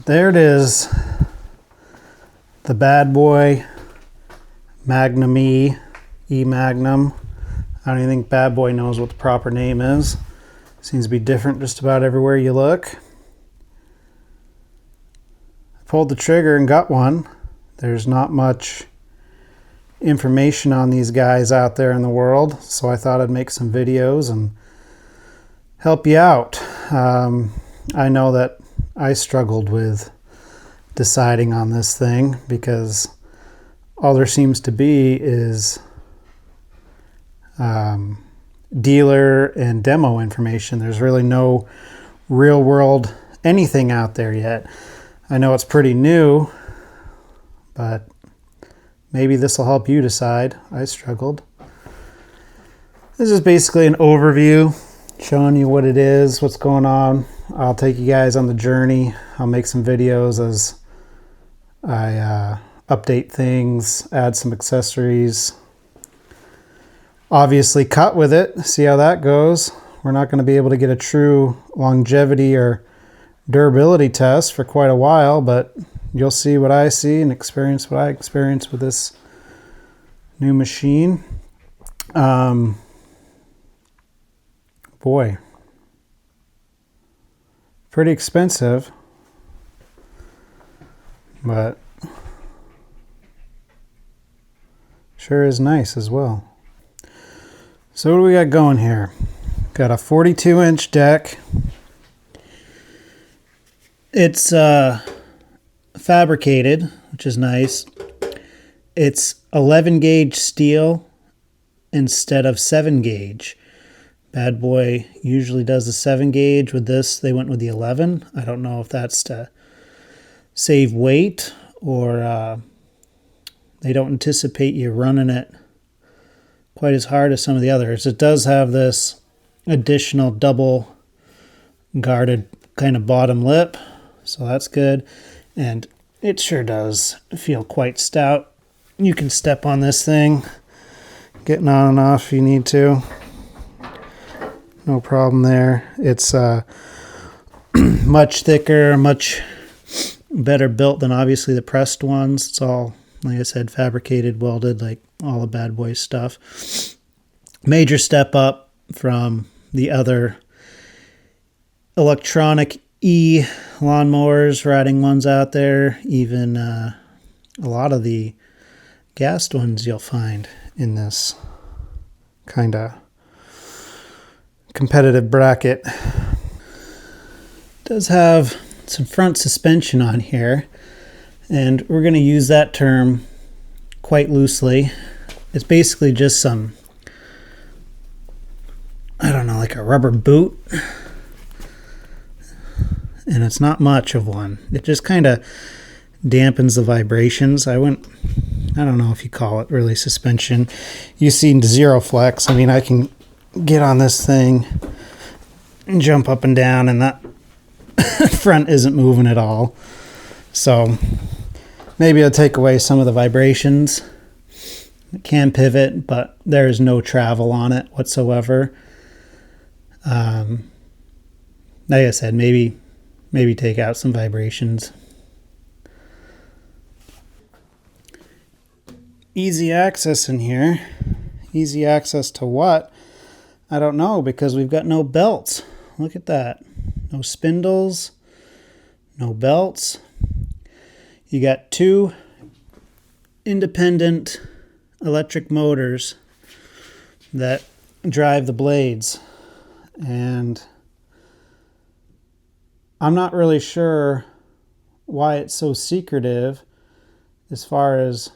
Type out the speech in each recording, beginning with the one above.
there it is. The Bad Boy Magnum E-Magnum. I don't even think Bad Boy knows what the proper name is. Seems to be different just about everywhere you look. I pulled the trigger and got one. There's not much information on these guys out there in the world, so I thought I'd make some videos and help you out. I know that I struggled with deciding on this thing because all there seems to be is dealer and demo information. There's really no real world anything out there yet. I know it's pretty new, but maybe this will help you decide. I struggled. This is basically an overview showing you what it is, what's going on. I'll take you guys on the journey. I'll make some videos as I update things, add some accessories. Obviously cut with it, see how that goes. We're not going to be able to get a true longevity or durability test for quite a while, but you'll see what I see and experience what I experience with this new machine. Boy, pretty expensive, but sure is nice as well. So what do we got going here? Got a 42-inch deck. It's fabricated, which is nice. It's 11 gauge steel instead of 7 gauge. Bad Boy usually does the 7 gauge. With this, they went with the 11. I don't know if that's to save weight or they don't anticipate you running it quite as hard as some of the others. It does have this additional double guarded kind of bottom lip, so that's good. And it sure does feel quite stout. You can step on this thing, getting on and off if you need to. No problem there. It's much thicker, much better built than obviously the pressed ones. It's all, like I said, fabricated, welded, like all the Bad Boy stuff. Major step up from the other electronic lawnmowers, riding ones out there. Even a lot of the gassed ones you'll find in this kind of competitive bracket. It does have some front suspension on here, and we're going to use that term quite loosely. It's basically just some, I don't know, like a rubber boot, and it's not much of one. It just kind of dampens the vibrations. I don't know if you call it really suspension. You see Zero Flex. I mean, I can get on this thing and jump up and down, and that front isn't moving at all. So maybe it'll take away some of the vibrations. It can pivot, but there is no travel on it whatsoever. Like I said, maybe take out some vibrations. Easy access in here. Easy access to what? I don't know, because we've got no belts. Look at that. No spindles, no belts. You got two independent electric motors that drive the blades. And I'm not really sure why it's so secretive as far as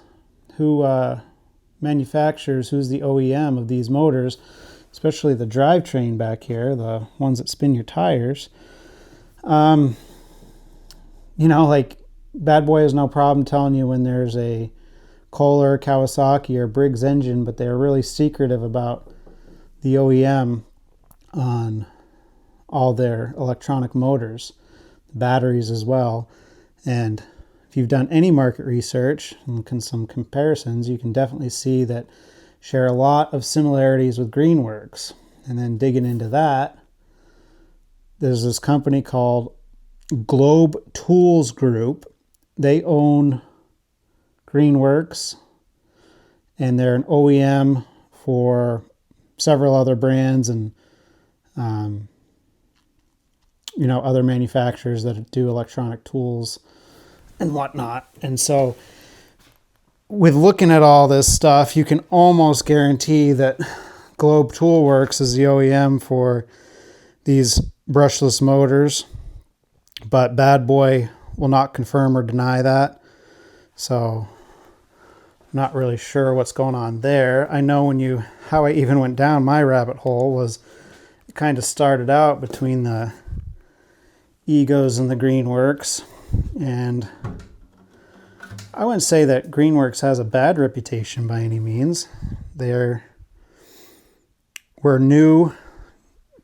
who manufactures, who's the OEM of these motors, especially the drivetrain back here, the ones that spin your tires. You know, like Bad Boy has no problem telling you when there's a Kohler, Kawasaki, or Briggs engine, but they're really secretive about the OEM on all their electronic motors, the batteries as well. And if you've done any market research and some comparisons, you can definitely see that share a lot of similarities with Greenworks. And then digging into that, there's this company called Globe Tools Group. They own Greenworks, and they're an OEM for several other brands and other manufacturers that do electronic tools and whatnot. And so with looking at all this stuff, you can almost guarantee that Globe Toolworks is the OEM for these brushless motors, but Bad Boy will not confirm or deny that. So I'm not really sure what's going on there. I know how I even went down my rabbit hole was it kind of started out between the Egos and the Greenworks, and I wouldn't say that Greenworks has a bad reputation by any means. We're new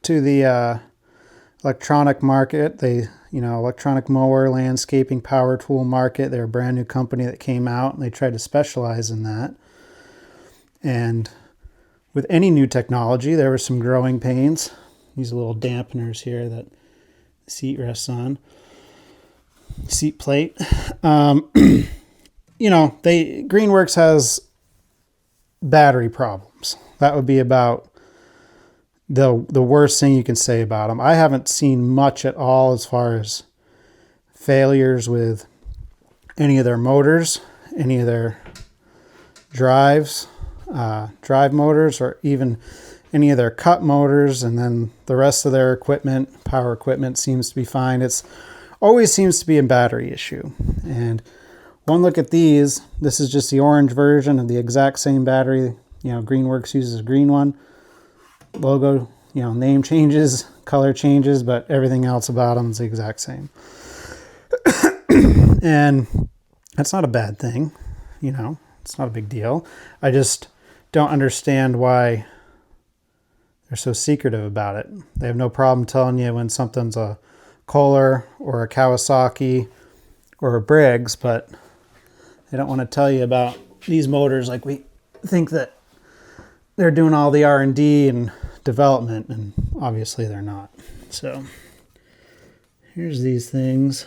to the electronic market. Electronic mower, landscaping, power tool market. They're a brand new company that came out, and they tried to specialize in that. And with any new technology, there were some growing pains. These little dampeners here that the seat rests on, seat plate. Greenworks has battery problems. That would be about the worst thing you can say about them. I haven't seen much at all as far as failures with any of their motors, any of their drive motors, or even any of their cut motors. And then the rest of their equipment, power equipment, seems to be fine. It's always seems to be a battery issue. And one look at these, this is just the orange version of the exact same battery. Greenworks uses a green one. Logo, name changes, color changes, but everything else about them is the exact same. And that's not a bad thing. It's not a big deal. I just don't understand why they're so secretive about it. They have no problem telling you when something's a Kohler or a Kawasaki or a Briggs, but they don't want to tell you about these motors like we think that they're doing all the R&D and development, and obviously they're not. So here's these things.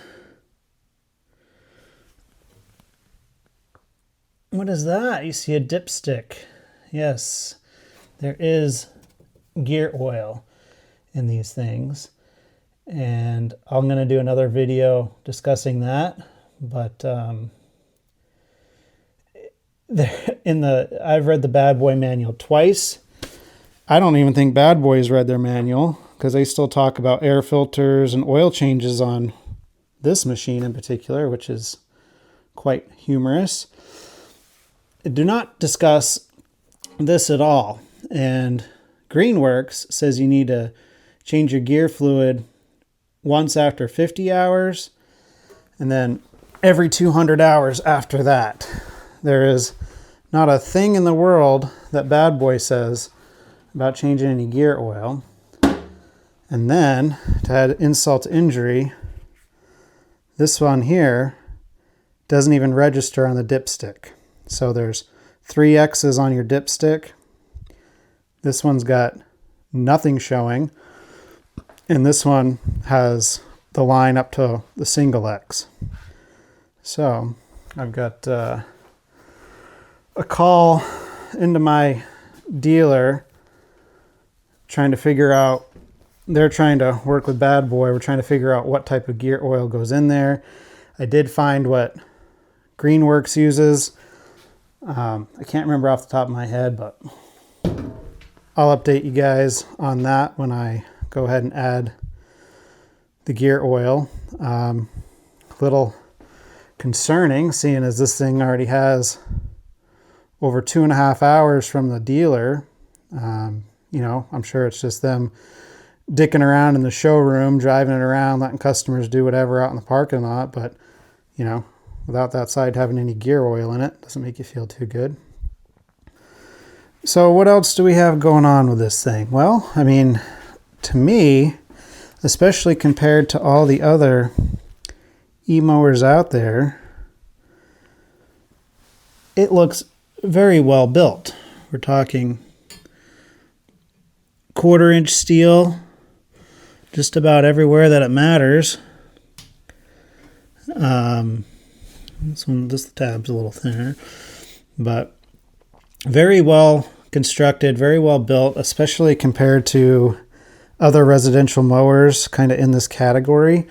What is that? You see a dipstick. Yes, there is gear oil in these things, and I'm going to do another video discussing that. But I've read the Bad Boy manual twice. I don't even think Bad Boy's read their manual, because they still talk about air filters and oil changes on this machine in particular, which is quite humorous. They do not discuss this at all. And Greenworks says you need to change your gear fluid once after 50 hours, and then every 200 hours after that. There is not a thing in the world that Bad Boy says about changing any gear oil. And then, to add insult to injury, this one here doesn't even register on the dipstick. So there's 3 X's on your dipstick. This one's got nothing showing. And this one has the line up to the single X. So I've got a call into my dealer trying to figure out, they're trying to work with Bad Boy. We're trying to figure out what type of gear oil goes in there. I did find what Greenworks uses. I can't remember off the top of my head, but I'll update you guys on that when I go ahead and add the gear oil. Little concerning, seeing as this thing already has over 2.5 hours from the dealer. I'm sure it's just them dicking around in the showroom, driving it around, letting customers do whatever out in the parking lot. But, without that side having any gear oil in it, doesn't make you feel too good. So what else do we have going on with this thing? Well, to me, especially compared to all the other e-mowers out there, it looks very well built. We're talking 1/4 inch steel just about everywhere that it matters. This tab's a little thinner, but very well constructed, very well built, especially compared to other residential mowers kind of in this category.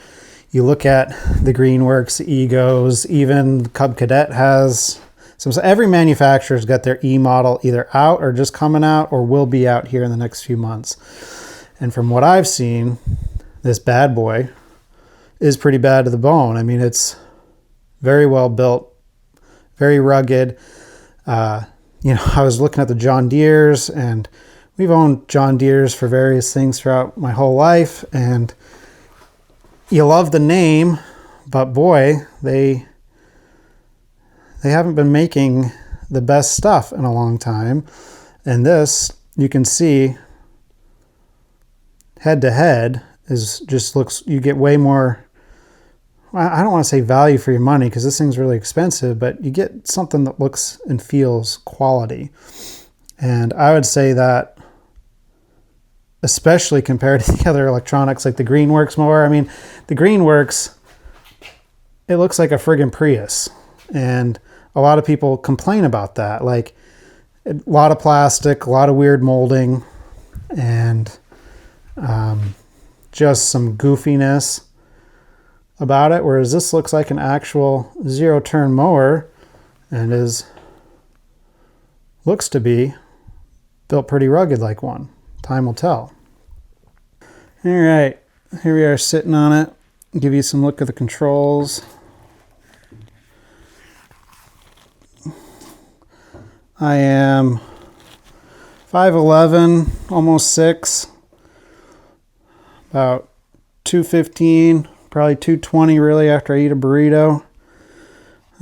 You look at the Greenworks, the Egos, even Cub Cadet has some. So every manufacturer's got their E model either out or just coming out or will be out here in the next few months. And from what I've seen, this bad boy is pretty bad to the bone. I mean, it's very well built, very rugged. You know, I was looking at the John Deeres, and we've owned John Deeres for various things throughout my whole life, and you love the name, but boy, they haven't been making the best stuff in a long time. And this, you can see head to head is just looks, you get way more, I don't want to say value for your money because this thing's really expensive, but you get something that looks and feels quality. And I would say that especially compared to the other electronics like the Greenworks mower. I mean, the Greenworks, it looks like a friggin' Prius. And a lot of people complain about that. Like a lot of plastic, a lot of weird molding, and just some goofiness about it. Whereas this looks like an actual zero turn mower and looks to be built pretty rugged like one. Time will tell. All right, here we are sitting on it. Give you some look at the controls. I am 5'11", almost 6, about 215, probably 220 really after I eat a burrito.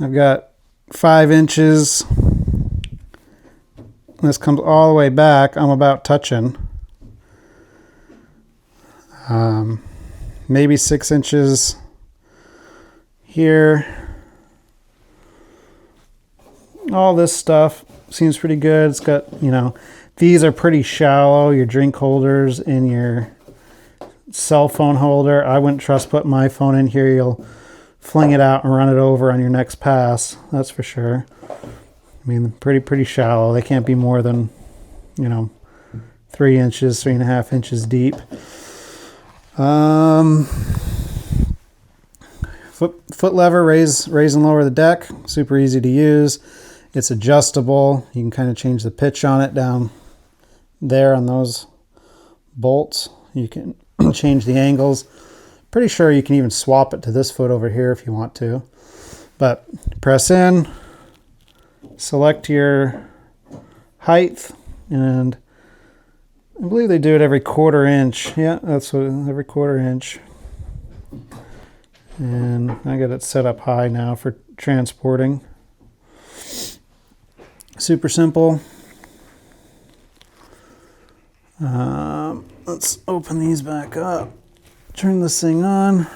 I've got 5 inches. This comes all the way back. I'm about touching. Maybe 6 inches here. All this stuff seems pretty good. It's got, you know, these are pretty shallow, your drink holders and your cell phone holder. I wouldn't trust putting my phone in here. You'll fling it out and run it over on your next pass. That's for sure. I mean, pretty shallow. They can't be more than, you know, 3 inches, 3.5 inches deep. Foot lever, raise and lower the deck. Super easy to use. It's adjustable. You can kind of change the pitch on it down there on those bolts. You can change the angles. Pretty sure you can even swap it to this foot over here if you want to. But press in, select your height, and I believe they do it every 1/4 inch. Yeah, that's what, every 1/4 inch. And I got it set up high now for transporting. Super simple. Let's open these back up. Turn this thing on.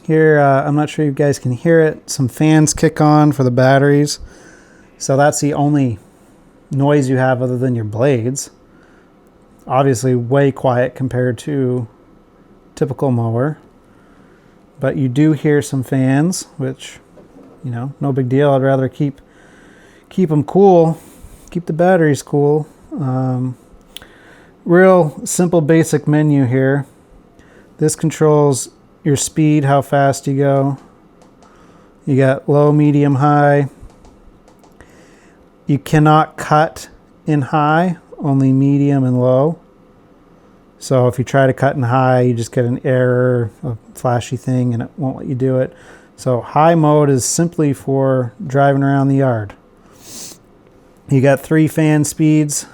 Here, I'm not sure you guys can hear it. Some fans kick on for the batteries. So that's the only noise you have other than your blades. Obviously way quiet compared to typical mower. But you do hear some fans, which, you know, no big deal. I'd rather keep them cool, keep the batteries cool. Real simple basic menu here. This controls your speed, how fast you go. You got low, medium, high. You cannot cut in high, only medium and low. So if you try to cut in high, you just get an error, a flashy thing, and it won't let you do it. So high mode is simply for driving around the yard. You got 3 fan speeds,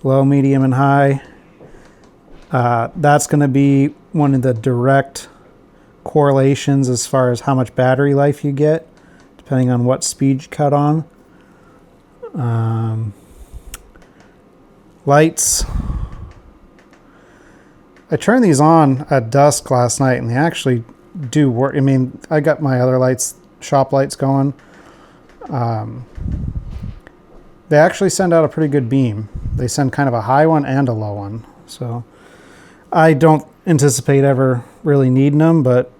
low, medium, and high. That's going to be one of the direct correlations as far as how much battery life you get, depending on what speed you cut on. Lights. I turned these on at dusk last night, and they actually do work. I mean, I got my other lights, shop lights going. They actually send out a pretty good beam. They send kind of a high one and a low one. So I don't anticipate ever really needing them, but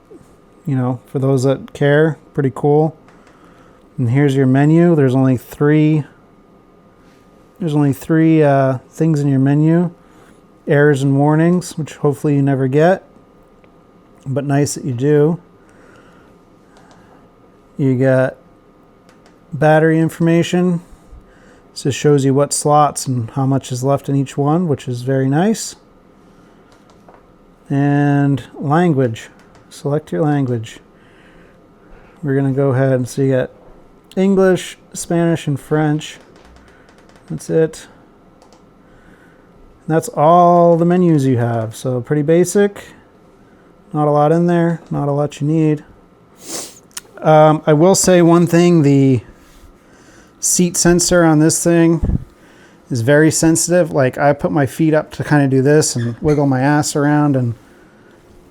you know, for those that care, pretty cool. And here's your menu. There's only three things in your menu. Errors and warnings, which hopefully you never get, but nice that you do. You got battery information. This just shows you what slots and how much is left in each one, which is very nice. And language. Select your language. We're going to go ahead and so you got English, Spanish, and French. That's it. And that's all the menus you have. So pretty basic. Not a lot in there. Not a lot you need. I will say one thing. The seat sensor on this thing is very sensitive. Like I put my feet up to kind of do this and wiggle my ass around, and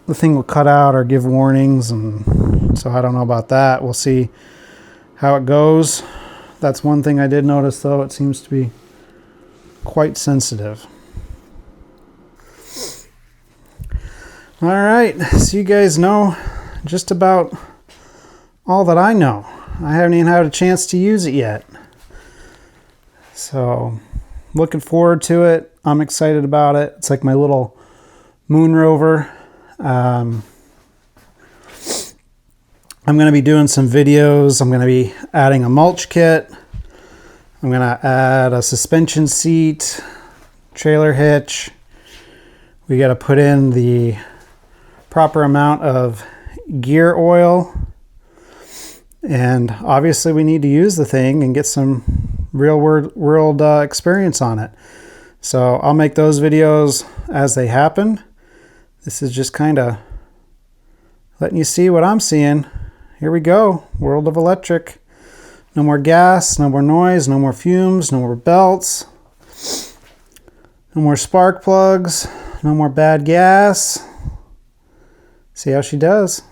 the thing will cut out or give warnings, and so I don't know about that. We'll see how it goes. That's one thing I did notice though. It seems to be quite sensitive. All right, so you guys know just about all that I know. I haven't even had a chance to use it yet. So, looking forward to it. I'm excited about it. It's like my little moon rover. I'm going to be doing some videos. I'm going to be adding a mulch kit. I'm going to add a suspension seat, trailer hitch. We got to put in the proper amount of gear oil. And obviously we need to use the thing and get some real world experience on it. So I'll make those videos as they happen. This is just kind of letting you see what I'm seeing. Here we go. World of electric. No more gas, no more noise, no more fumes, no more belts, no more spark plugs, no more bad gas. See how she does.